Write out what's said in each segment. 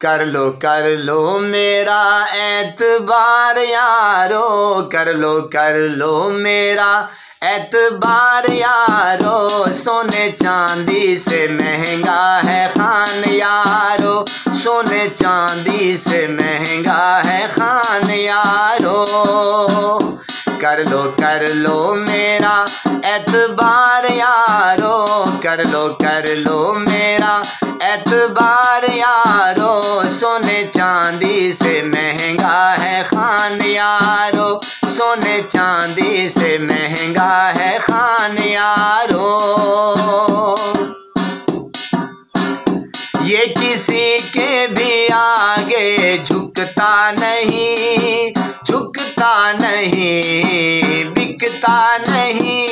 कर लो मेरा एतबार यारो, कर लो मेरा एतबार यारो, सोने चांदी से महंगा है खान यारो, सोने चांदी से महंगा है खान यारो। कर लो मेरा एतबार यारो, कर लो मेरा एतबार यारो, सोने चांदी से महंगा है खान यारो, सोने चांदी से महंगा है खान यारो। ये किसी के भी आगे झुकता नहीं, झुकता नहीं, बिकता नहीं।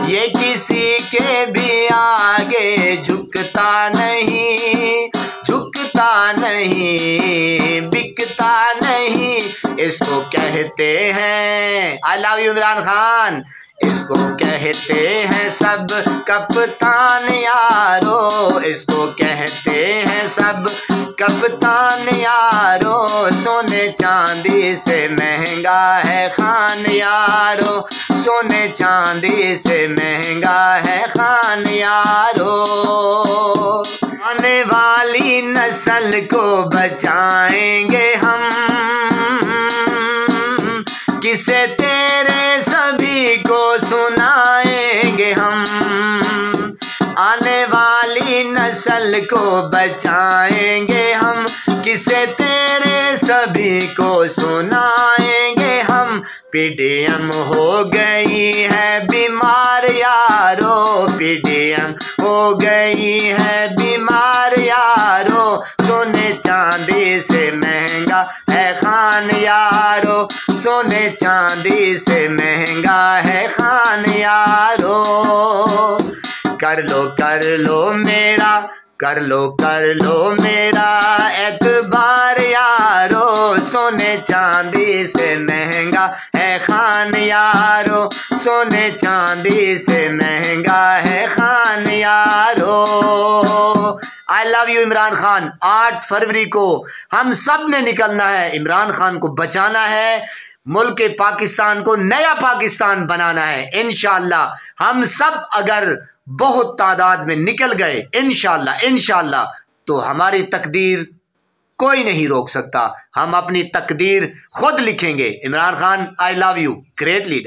ये किसी के भी आगे झुकता नहीं, झुकता नहीं, बिकता नहीं। इसको कहते हैं, I love you Imran Khan, इसको कहते हैं सब कप्तान यारो, इसको कहते हैं सब कप्तान यारो, सोने चांदी से महंगा है खान यारो, सोने चांदी से महंगा है खान यारो। आने वाली नस्ल को बचाएंगे हम, किसे तेरे सभी को सुनाएंगे हम। आने वाली नस्ल को बचाएंगे हम, किसे तेरे सभी को सुनाएंगे हम। पीडीएम हो गई है बीमार यारो, पीडीएम हो गई है बीमार यारो, सोने चांदी से महंगा है खान यारो, सोने चांदी से महंगा है खान यारो। कर लो मेरा, कर लो मेरा एतबार यारो, सोने चांदी से महंगा है खान यारो, सोने चांदी से महंगा है खान यारो। I love you Imran Khan. 8 फरवरी को हम सब ने निकलना है, इमरान खान को बचाना है, मुल्क पाकिस्तान को नया पाकिस्तान बनाना है। इंशाअल्लाह हम सब अगर बहुत तादाद में निकल गए इंशाअल्लाह तो हमारी तकदीर कोई नहीं रोक सकता, हम अपनी तकदीर खुद लिखेंगे। Imran Khan, I love you, great leader.